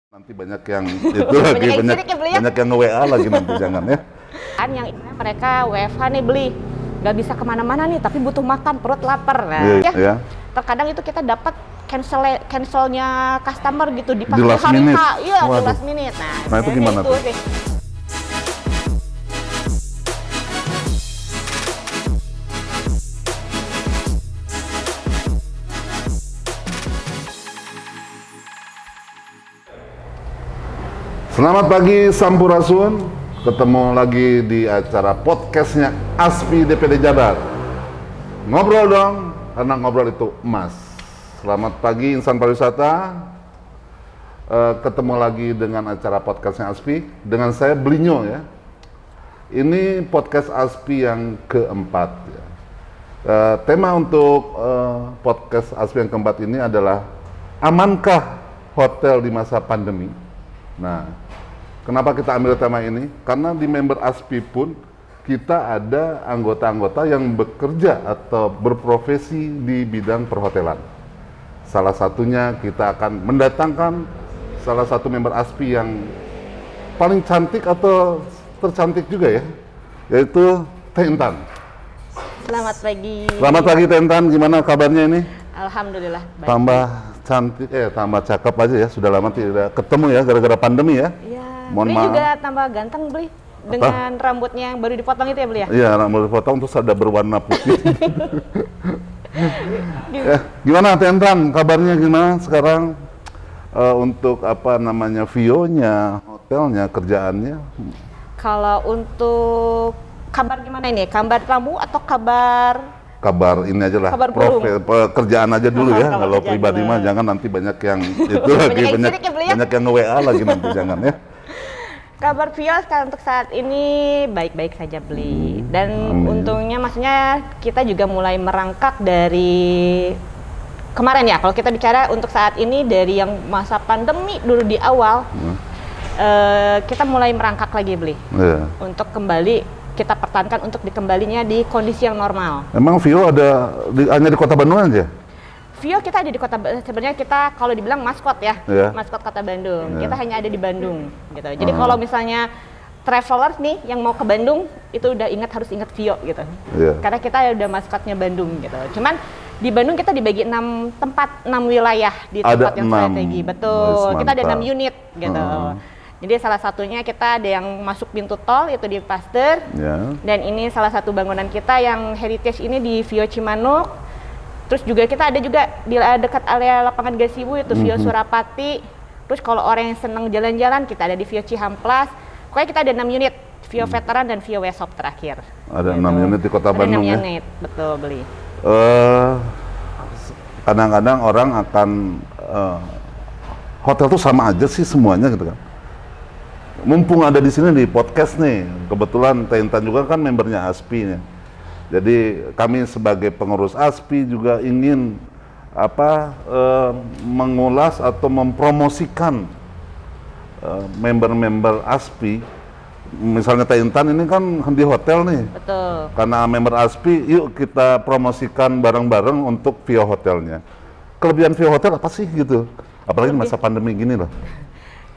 Nanti banyak yang itu lagi banyak yang nge-WA lagi nanti jangan ya. Kan yang mereka WFH nih beli, nggak bisa kemana-mana nih, tapi butuh makan, perut lapar. Nah, Iya. terkadang itu kita dapat cancelnya customer gitu di pas Di last hari minute. H, iya di Waduh. last minute. Nah, itu gimana tuh? sih. Selamat pagi Sampurasun, ketemu lagi di acara podcastnya ASPI DPD Jabar. Ngobrol dong, karena ngobrol itu emas. Selamat pagi insan pariwisata. Ketemu lagi dengan acara podcastnya ASPI dengan saya Blinyo ya. Ini podcast ASPI yang keempat ya. Tema untuk podcast ASPI yang keempat ini adalah amankah hotel di masa pandemi? Nah, kenapa kita ambil tema ini? Karena di member ASPI pun kita ada anggota-anggota yang bekerja atau berprofesi di bidang perhotelan. Salah satunya kita akan mendatangkan salah satu member ASPI yang paling cantik atau tercantik juga ya, yaitu Teh Intan. Selamat pagi. Selamat pagi Teh Intan, gimana kabarnya ini? Alhamdulillah. Baik. Tambah cantik, tambah cakep aja ya, sudah lama tidak ketemu ya gara-gara pandemi ya. Iya. Mohon Beli maaf. juga tambah ganteng beli dengan rambutnya yang baru dipotong itu ya beli ya. Iya, rambut dipotong terus ada berwarna putih. Gimana Teh Intan, kabarnya gimana sekarang untuk apa namanya view-nya, hotelnya, kerjaannya? Kalau untuk kabar gimana ini? Kabar tamu atau kabar Kabar ini aja lah, Kabar burung. pekerjaan aja dulu ya. Kabar Kalau kerjaan pribadi dulu. mah jangan nanti banyak yang itu lagi Banyak yang banyak sirik ya, beli ya? banyak yang nge-WA lagi nanti jangan ya. kabar Vio sekarang untuk saat ini baik-baik saja beli. Dan Amin. untungnya maksudnya kita juga mulai merangkak dari kemarin ya. Kalau kita bicara untuk saat ini dari yang masa pandemi dulu di awal, kita mulai merangkak lagi beli Iya. untuk kembali kita pertahankan untuk dikembalinya di kondisi yang normal. Emang view ada hanya di Kota Bandung aja? Vio kita ada di kota, sebenarnya kita kalau dibilang maskot ya, Iya. maskot kota Bandung. Iya. Kita hanya ada di Bandung gitu. Jadi kalau misalnya travelers nih yang mau ke Bandung itu udah harus ingat Vio gitu. Iya. Karena kita udah maskotnya Bandung gitu. Cuman di Bandung kita dibagi 6 tempat, 6 wilayah di Ada tempat yang 6. strategi. Betul. Wes, Kita ada 6 mantap. unit gitu. Jadi salah satunya kita ada yang masuk pintu tol itu di Pasteur. Ya. Dan ini salah satu bangunan kita yang heritage ini di Vio Cimanuk. Terus juga kita ada juga di dekat area lapangan Gasibu itu Vio Surapati. Terus kalau orang yang senang jalan-jalan kita ada di Vio Cihamplas. Pokoknya kita ada 6 unit, Vio Veteran dan Vio Wesop terakhir. Ada Gitu. 6 unit di Kota Ada Bandung 6 ya. unit, betul beli. Kadang-kadang orang akan hotel tuh sama aja sih semuanya gitu kan. Mumpung ada di sini di podcast nih, kebetulan Teh Intan juga kan membernya ASPI nya. Jadi kami sebagai pengurus ASPI juga ingin mengulas atau mempromosikan member-member ASPI. Misalnya Teh Intan ini kan di hotel nih. Betul. Karena member ASPI, yuk kita promosikan bareng-bareng untuk Vio Hotelnya. Kelebihan Vio Hotel apa sih gitu? Apalagi masa pandemi gini loh.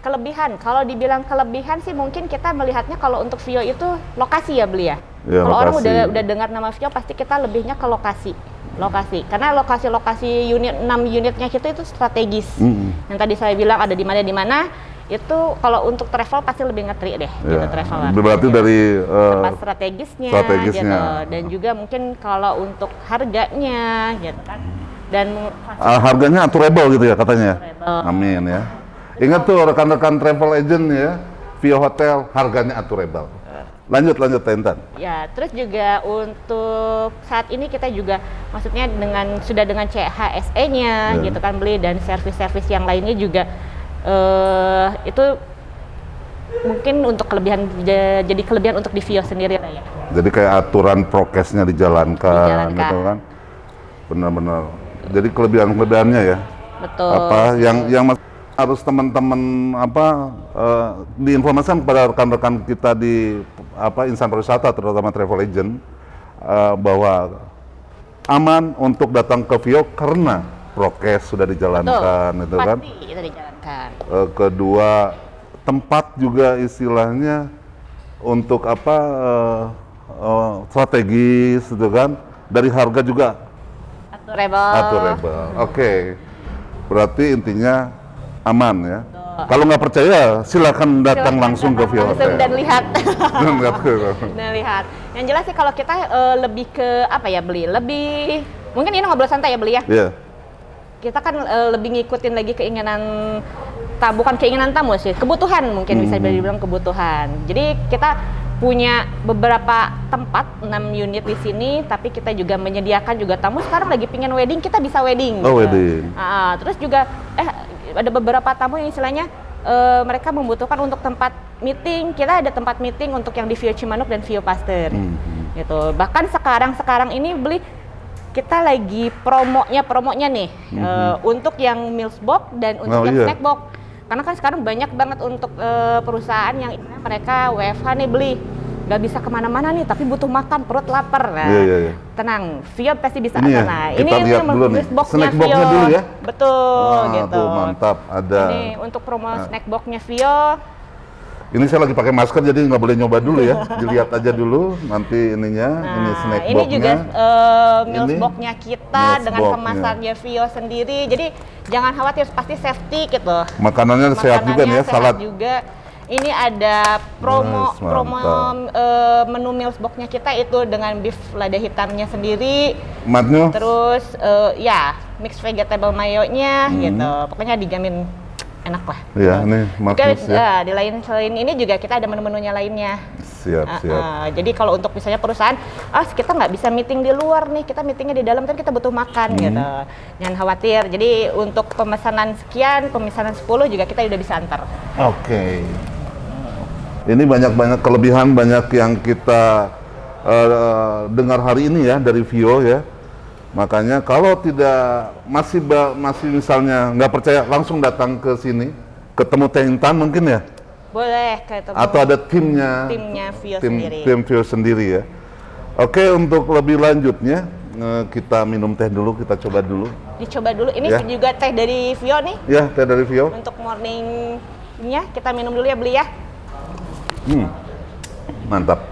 Kelebihan, kalau dibilang kelebihan sih mungkin kita melihatnya kalau untuk Vio itu lokasi ya beli ya. Ya, Kalau orang lokasi. udah dengar nama Vio pasti kita lebihnya ke lokasi. Karena lokasi-lokasi unit 6 unitnya kita itu strategis. Yang tadi saya bilang ada di mana itu kalau untuk travel pasti lebih ngetri deh gitu Ya. traveler. Berarti Gitu. dari tempat strategisnya strategisnya. gitu. Dan juga mungkin kalau untuk harganya gitu kan. Dan Harganya aturable gitu ya katanya. Aturable. Amin ya. Ingat tuh rekan-rekan travel agent ya, Vio Hotel harganya aturable. Lanjut Teh Intan. ya, terus juga untuk saat ini kita juga maksudnya sudah dengan CHSE-nya gitu kan beli dan servis-servis yang lainnya juga itu mungkin untuk jadi kelebihan untuk di Vio sendiri lah ya. Jadi kayak aturan prokesnya dijalankan. Gitu kan. Benar-benar. Jadi kelebihannya ya. Betul. Yang harus teman-teman diinformasikan kepada rekan-rekan kita di insan pariwisata terutama travel agent bahwa aman untuk datang ke Vio karena prokes sudah dijalankan, itu kan. Pasti itu dijalankan. Kedua, tempat juga istilahnya untuk apa strategis, itu kan. Dari harga juga aturable. Oke. Berarti intinya aman ya. Kalau nggak percaya, silakan datang langsung ke Vio langsung Hotel. dan lihat. Dan lihat. Dan lihat. Yang jelas sih kalau kita lebih ke apa ya, beli lebih mungkin ini ngobrol santai ya, beli ya. Iya. Kita kan lebih ngikutin lagi keinginan bukan keinginan tamu sih, kebutuhan mungkin bisa dibilang kebutuhan. Jadi kita punya beberapa tempat, 6 unit di sini, tapi kita juga menyediakan juga tamu sekarang lagi pingin wedding, kita bisa wedding. Oh, wedding. Terus juga ada beberapa tamu yang istilahnya mereka membutuhkan untuk tempat meeting. Kita ada tempat meeting untuk yang di Vio Cimanuk dan Vio Pasteur. Gitu. Bahkan sekarang ini beli kita lagi promonya nih untuk yang meals box dan untuk yang snack box. Karena kan sekarang banyak banget untuk perusahaan yang mereka WFH nih beli. Nggak bisa kemana-mana nih, tapi butuh makan, perut lapar. Nah, tenang, Vio pasti bisa ini sana. Kita lihat dulu nih, snack box-nya dulu ya. Betul, gitu. Tuh, mantap, ada. Ini untuk promo snack box-nya Vio. Ini saya lagi pakai masker, jadi nggak boleh nyoba dulu ya. Dilihat aja dulu, nanti ininya, ini snack box-nya. Ini juga meals box-nya kita dengan kemasannya Vio sendiri. Jadi jangan khawatir, pasti safety gitu. Makanannya sehat juga nih ya, salad juga. Ini ada promo menu meals box-nya kita itu dengan beef lada hitamnya sendiri. Matnya? Terus ya mixed vegetable mayo-nya gitu. Pokoknya dijamin enak lah. Iya, ini maksudnya. Ya, di selain ini juga kita ada menu-menunya lainnya. Siap. Jadi kalau untuk misalnya perusahaan, kita nggak bisa meeting di luar nih, kita meetingnya di dalam, kan kita butuh makan gitu. Jangan khawatir. Jadi untuk pemesanan sekian, pemesanan 10 juga kita udah bisa antar. Oke. Ini banyak kelebihan, banyak yang kita dengar hari ini ya dari Vio ya. Makanya kalau tidak masih misalnya nggak percaya, langsung datang ke sini, ketemu Teh Intan mungkin ya. Boleh ketemu. Atau ada timnya Vio sendiri. Tim Vio sendiri ya. Oke, untuk lebih lanjutnya kita minum teh dulu, kita coba dulu. Dicoba dulu. Ini juga teh dari Vio nih. Ya, teh dari Vio. Untuk morningnya kita minum dulu ya, beli ya. Mantap.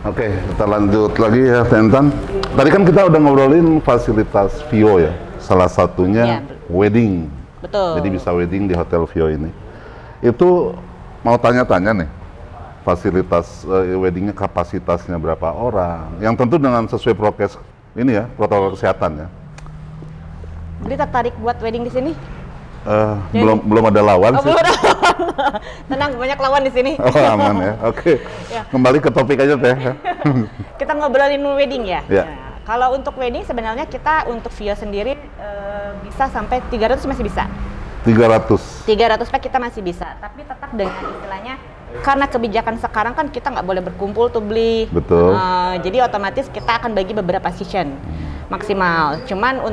Oke, kita lanjut lagi ya, Tentan. Tadi kan kita udah ngobrolin fasilitas Vio ya, salah satunya wedding. Betul. Jadi bisa wedding di Hotel Vio ini. Itu mau tanya-tanya nih, fasilitas weddingnya kapasitasnya berapa orang? Yang tentu dengan sesuai prokes ini ya, protokol kesehatan ya. Jadi tertarik buat wedding di sini? Belum ada lawan sih. Tenang, banyak lawan di sini. Oh, aman ya. Oke. Kembali ke topik aja Teh. Kita ngobrolin wedding ya. Ya. Nah, kalau untuk wedding sebenarnya kita untuk Vio sendiri bisa sampai 300 masih bisa. 300. 300 pack kita masih bisa, tapi tetap dengan istilahnya karena kebijakan sekarang kan kita nggak boleh berkumpul tuh beli. Betul. Jadi otomatis kita akan bagi beberapa session maksimal. Cuman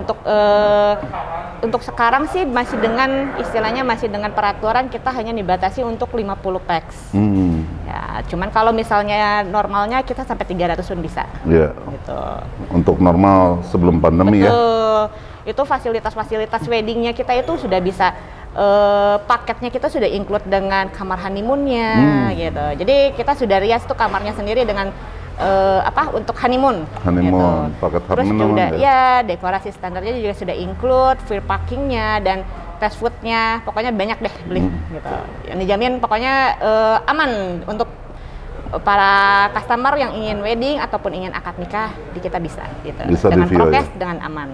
untuk sekarang sih masih dengan istilahnya masih dengan peraturan kita hanya dibatasi untuk 50 packs. Ya, cuman kalau misalnya normalnya kita sampai 300 pun bisa. Iya. Gitu. Untuk normal sebelum pandemi. Betul. Ya. Itu fasilitas-fasilitas weddingnya kita itu sudah bisa paketnya kita sudah include dengan kamar honeymoonnya gitu. Jadi kita sudah rias tuh kamarnya sendiri dengan untuk honeymoon. Honeymoon, gitu. paket Terus honeymoon juga ya. dekorasi standarnya juga sudah include, free parkingnya dan fast foodnya, pokoknya banyak deh beli gitu. Yang dijamin pokoknya aman untuk para customer yang ingin wedding ataupun ingin akad nikah di kita bisa gitu. Bisa Dengan di Vio, prokes, ya? dengan aman.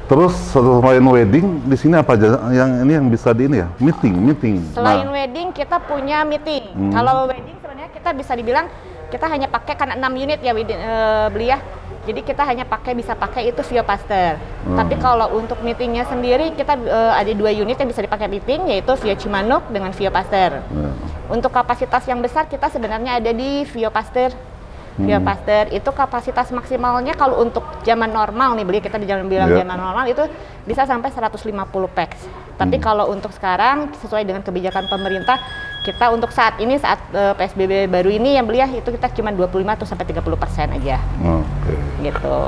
Terus selain wedding, di sini apa aja yang bisa di ini ya? Meeting. Selain Nah, wedding kita punya meeting. Kalau wedding sebenarnya kita bisa dibilang kita hanya pakai karena 6 unit ya beli ya. Jadi kita hanya bisa pakai itu Vio Pasteur. Tapi kalau untuk meetingnya sendiri kita ada 2 unit yang bisa dipakai meeting, yaitu Vio Cimanuk dengan Vio Pasteur. Untuk kapasitas yang besar kita sebenarnya ada di Vio Pasteur. Vio Pasteur itu kapasitas maksimalnya kalau untuk zaman normal nih beli kita bilang zaman normal itu bisa sampai 150 pax. Tapi kalau untuk sekarang sesuai dengan kebijakan pemerintah kita untuk saat ini PSBB baru ini yang beli ya itu kita cuma 25 atau sampai 30% aja. Oke. Gitu.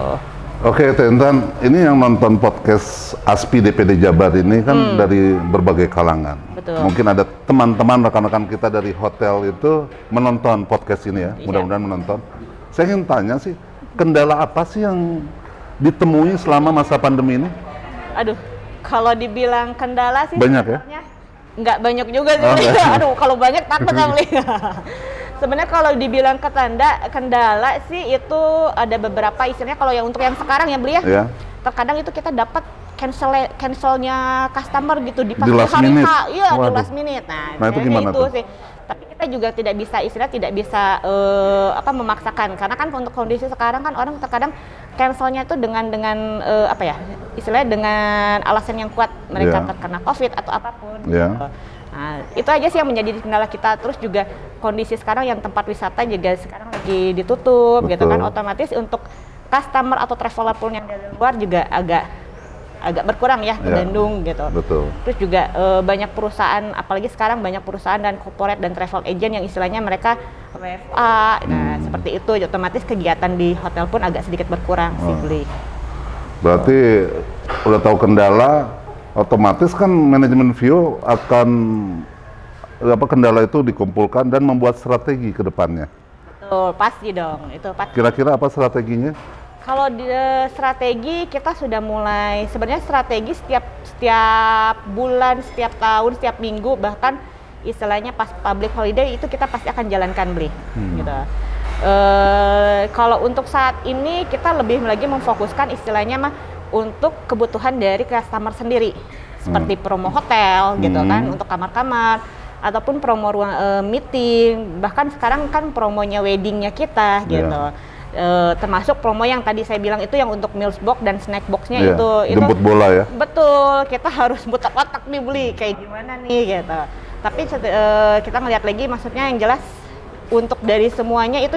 Oke, Teh Intan, ini yang nonton podcast ASPI DPD Jabar ini kan dari berbagai kalangan. Betul. Mungkin ada teman-teman rekan-rekan kita dari hotel itu menonton podcast ini ya, Iya. mudah-mudahan menonton. Saya ingin tanya sih, kendala apa sih yang ditemui selama masa pandemi ini? Aduh, kalau dibilang kendala sih Banyak ya? sebenarnya nggak banyak juga sih. Oh, nggak. Aduh, kalau banyak takut kali. Sebenarnya kalau dibilang kendala sih itu ada beberapa istilahnya kalau yang untuk yang sekarang ya beli ya. Ya. Terkadang itu kita dapat cancelnya customer gitu di pas Di last hari minute? H. Iya, di Waduh. last minute. Nah, itu kayaknya gimana itu tuh? sih. Tapi kita juga tidak bisa memaksakan karena kan untuk kondisi sekarang kan orang terkadang cancelnya itu dengan istilahnya dengan alasan yang kuat mereka Iya. terkena COVID atau apapun. Iya. Gitu. Nah, itu aja sih yang menjadi kendala kita. Terus juga kondisi sekarang yang tempat wisata juga sekarang lagi ditutup gitu Betul. kan, otomatis untuk customer atau traveler pun yang dari luar juga agak berkurang ya ke Iya. Bandung gitu. Betul. Terus juga banyak perusahaan, apalagi sekarang banyak perusahaan dan corporate dan travel agent yang istilahnya mereka WFA, nah seperti itu, otomatis kegiatan di hotel pun agak sedikit berkurang sih beli. Berarti udah tahu kendala, otomatis kan manajemen Vio akan kendala itu dikumpulkan dan membuat strategi ke depannya. Betul, pasti dong, itu pasti. Kira-kira apa strateginya? Kalau di strategi kita sudah mulai, sebenarnya strategi setiap bulan, setiap tahun, setiap minggu, bahkan istilahnya pas public holiday itu kita pasti akan jalankan beli gitu. Kalau untuk saat ini kita lebih lagi memfokuskan istilahnya untuk kebutuhan dari customer sendiri, seperti promo hotel gitu kan untuk kamar-kamar, ataupun promo ruang meeting, bahkan sekarang kan promonya weddingnya kita gitu. Termasuk promo yang tadi saya bilang itu yang untuk meals box dan snack boxnya itu jemput bola ya. betul, kita harus buta otak nih beli kayak gimana nih gitu. Tapi kita ngelihat lagi, maksudnya yang jelas untuk dari semuanya itu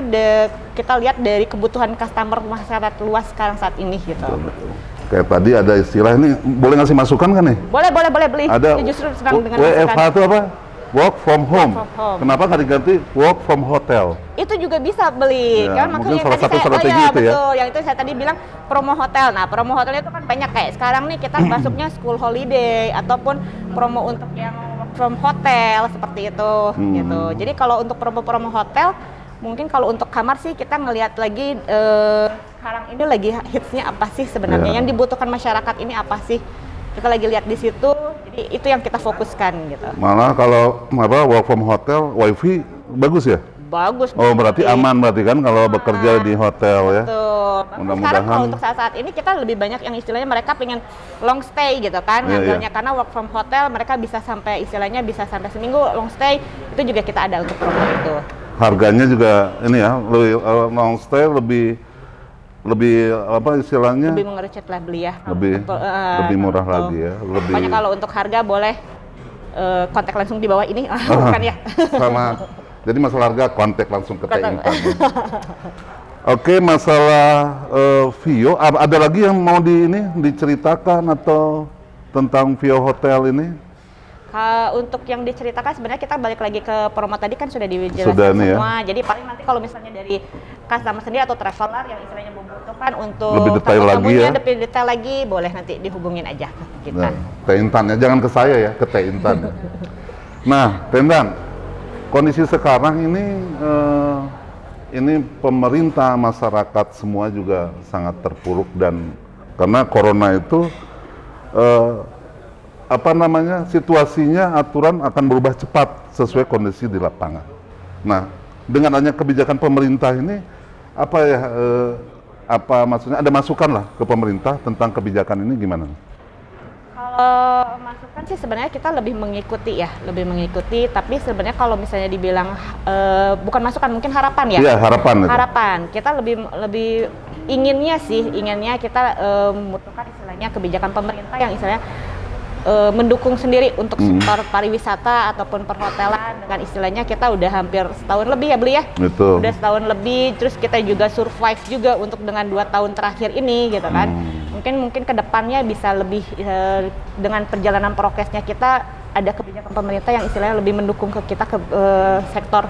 kita lihat dari kebutuhan customer masyarakat luas sekarang saat ini gitu. Betul. Kayak tadi ada istilah ini, boleh ngasih masukan kan nih? Boleh beli. Ada Ya, justru senang dengan WFH masukan. itu apa? Work from home. from home. Kenapa nggak diganti work from hotel? Itu juga bisa beli Ya, kan, mungkin makanya salah tadi satu strategi itu ya. betul, yang itu saya tadi bilang promo hotel. Nah, promo hotelnya itu kan banyak, kayak sekarang nih kita masuknya school holiday ataupun promo untuk yang work from hotel seperti itu gitu. Jadi kalau untuk promo-promo hotel, mungkin kalau untuk kamar sih kita ngelihat lagi sekarang ini lagi hitsnya apa sih sebenarnya, yang dibutuhkan masyarakat ini apa sih, kita lagi lihat di situ. Jadi itu yang kita fokuskan gitu. Malah kalau work from hotel, wifi bagus ya? Bagus. Oh, berarti aman berarti kan kalau bekerja di hotel ya? Betul. Sekarang kalau untuk saat ini kita lebih banyak yang istilahnya mereka pengen long stay gitu kan, ngambilnya karena work from hotel mereka bisa sampai istilahnya bisa sampai seminggu long stay, itu juga kita ada untuk promo itu. Harganya juga ini ya, lebih long stay lebih apa istilahnya? Lebih mengerucut lah beli ya. Lebih murah lagi ya. Pokoknya kalau untuk harga boleh kontak langsung di bawah ini, bukan ya? Sama. Jadi masalah harga kontak langsung ke Teh Intan. Oke, masalah Vio, ada lagi yang mau diceritakan atau tentang Vio Hotel ini? Untuk yang diceritakan sebenarnya kita balik lagi ke promo tadi kan sudah dijelaskan Sudah nih semua. Jadi paling nanti kalau misalnya dari customer sendiri atau traveler yang istilahnya membutuhkan untuk Lebih detail lagi ya? lebih detail lagi, boleh nanti dihubungin aja. kita. Teh Intan ya, jangan ke saya ya, ke Teh Intan. Nah, Teh Intan, kondisi sekarang ini pemerintah, masyarakat semua juga sangat terpuruk dan karena corona itu situasinya, aturan akan berubah cepat sesuai kondisi di lapangan. Nah, dengan adanya kebijakan pemerintah ini, maksudnya ada masukan lah ke pemerintah tentang kebijakan ini gimana? Kalau masukan sih sebenarnya kita lebih mengikuti, tapi sebenarnya kalau misalnya dibilang bukan masukan, mungkin harapan ya. Iya, harapan. Harapan. Kita lebih inginnya kita membutuhkan istilahnya kebijakan pemerintah yang istilahnya mendukung sendiri untuk sektor pariwisata ataupun perhotelan, dengan istilahnya kita udah hampir setahun lebih ya Beli ya. Betul. Udah setahun lebih, terus kita juga survive juga untuk dengan 2 tahun terakhir ini gitu kan. Mungkin kedepannya bisa lebih dengan perjalanan prokesnya kita ada kebijakan pemerintah yang istilahnya lebih mendukung ke kita ke sektor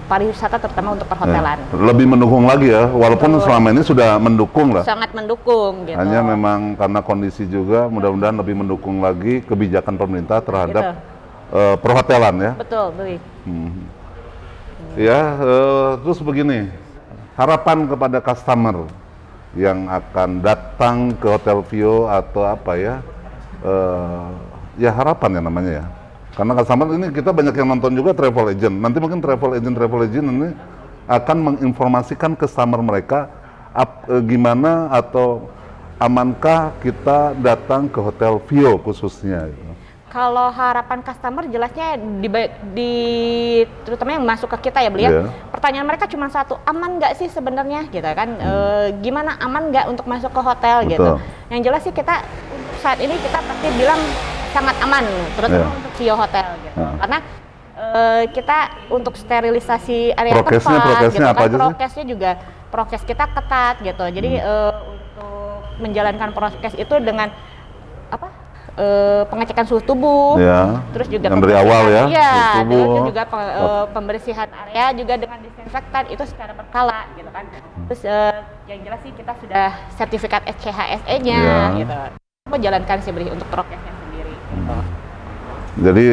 pariwisata terutama untuk perhotelan. Ya, lebih mendukung lagi ya, walaupun selama ini sudah mendukung lah. Sangat mendukung gitu. Hanya memang karena kondisi juga, mudah-mudahan lebih mendukung lagi kebijakan pemerintah terhadap perhotelan ya. Betul, Beli. Ya, terus begini, harapan kepada customer yang akan datang ke Hotel Vio atau apa ya, ya harapan ya namanya ya. Karena customer ini kita banyak yang nonton juga travel agent. Nanti mungkin travel agent ini akan menginformasikan customer mereka gimana atau amankah kita datang ke Hotel Vio khususnya. Kalau harapan customer jelasnya terutama yang masuk ke kita ya Beli ya. Pertanyaan mereka cuma satu, aman nggak sih sebenarnya gitu kan? Gimana aman nggak untuk masuk ke hotel gitu? Yang jelas sih kita saat ini kita pasti bilang sangat aman, terutama untuk Vio Hotel gitu. Karena kita untuk sterilisasi area tempat gitu kan, prokesnya juga prokes kita ketat gitu. Jadi untuk menjalankan prokes itu dengan pengecekan suhu tubuh, terus juga yang dari awal ya, terus juga pembersihan area juga dengan disinfektan itu secara berkala gitu kan. Terus yang jelas sih kita sudah sertifikat SCHSE-nya gitu. Menjalankan sih Beli untuk prokesnya sendiri. Jadi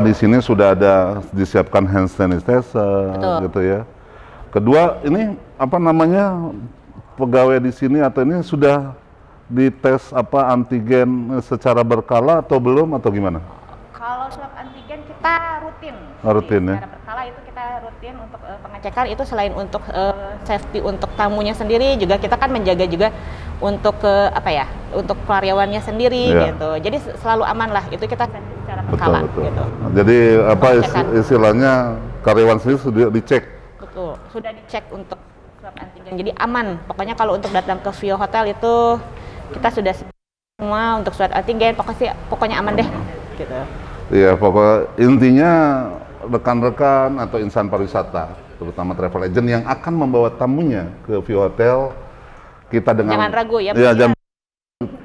di sini sudah ada disiapkan hand sanitizer gitu ya. Kedua ini pegawai di sini atau ini sudah dites antigen secara berkala atau belum atau gimana? Kalau swab antigen kita rutin. Rutin ya. Secara berkala itu kita rutin untuk pengecekan itu selain untuk safety untuk tamunya sendiri juga kita kan menjaga juga untuk untuk karyawannya sendiri gitu. Jadi selalu aman lah itu kita secara berkala gitu. Jadi istilahnya karyawan sendiri sudah dicek. Betul, sudah dicek untuk swab antigen. Jadi aman. Pokoknya kalau untuk datang ke Vio Hotel itu kita sudah semua untuk swab antigen, pokoknya aman deh gitu. Iya, intinya rekan-rekan atau insan pariwisata, terutama travel agent yang akan membawa tamunya ke Vio Hotel, kita jangan ragu ya.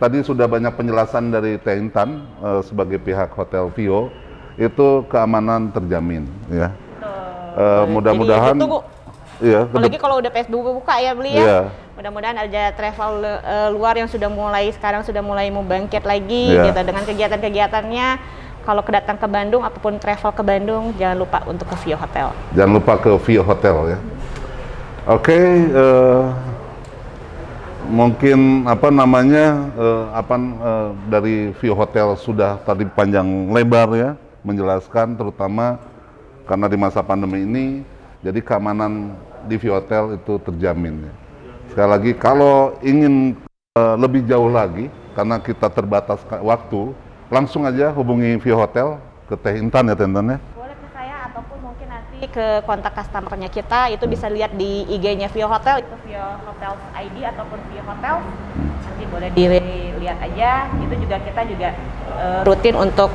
Tadi sudah banyak penjelasan dari Teh Intan sebagai pihak Hotel Vio, itu keamanan terjamin ya. Mudah-mudahan. Iya. Apalagi kalau udah PSBB buka ya Beli ya. Mudah-mudahan ada travel luar yang sekarang sudah mulai mau bangkit lagi gitu dengan kegiatan-kegiatannya. Kalau kedatang ke Bandung ataupun travel ke Bandung, jangan lupa untuk ke Vio Hotel. Jangan lupa ke Vio Hotel ya. Oke, mungkin dari Vio Hotel sudah tadi panjang lebar ya menjelaskan, terutama karena di masa pandemi ini, jadi keamanan di Vio Hotel itu terjamin ya. Sekali lagi, kalau ingin lebih jauh lagi, karena kita terbatas waktu, langsung aja hubungi Vio Hotel ke Teh Intan ya, Teh Intan ya. Boleh ke saya ataupun mungkin nanti ke kontak customer-nya kita, itu bisa lihat di IG-nya Vio Hotel, itu Vio Hotel ID ataupun Vio Hotel. Nanti boleh dilihat aja. Itu juga kita juga rutin untuk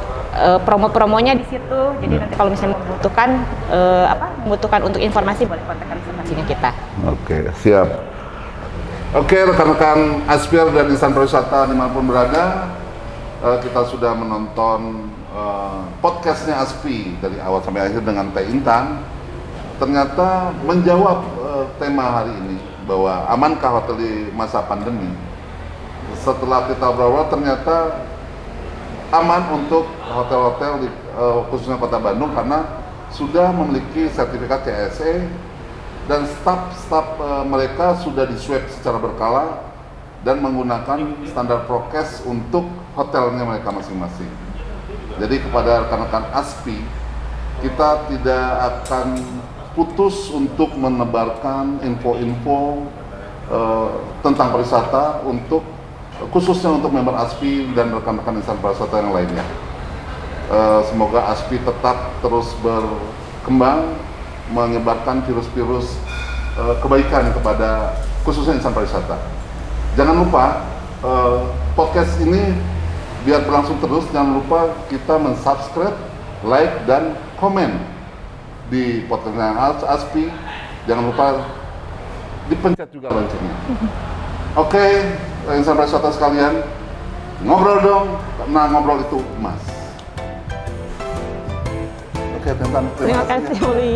promo-promonya di situ. Jadi nanti kalau misalnya membutuhkan untuk informasi, boleh kontak informasinya kita. Oke, siap. Oke, rekan-rekan Aspir dan insan pariwisata dimanapun berada, kita sudah menonton podcastnya Aspi dari awal sampai akhir dengan Teh Intan. Ternyata menjawab tema hari ini bahwa amankah hotel di masa pandemi. Setelah kita berobrol, ternyata aman untuk hotel-hotel di khususnya Kota Bandung karena sudah memiliki sertifikat CSE dan staf mereka sudah di-swab secara berkala dan menggunakan standar prokes untuk hotelnya mereka masing-masing. Jadi kepada rekan-rekan ASPI, kita tidak akan putus untuk menebarkan info-info tentang pariwisata khususnya untuk member ASPI dan rekan-rekan insan pariwisata yang lainnya. Semoga ASPI tetap terus berkembang, menyebarkan virus-virus kebaikan kepada khususnya insan pariwisata. Jangan lupa podcast ini biar berlangsung terus, jangan lupa kita mensubscribe, like, dan komen di podcastnya ASPI. Jangan lupa dipencet juga loncengnya. Oke, insan pariwisata sekalian, ngobrol dong, karena ngobrol itu emas. Oke, terima Terima kasih, Uli.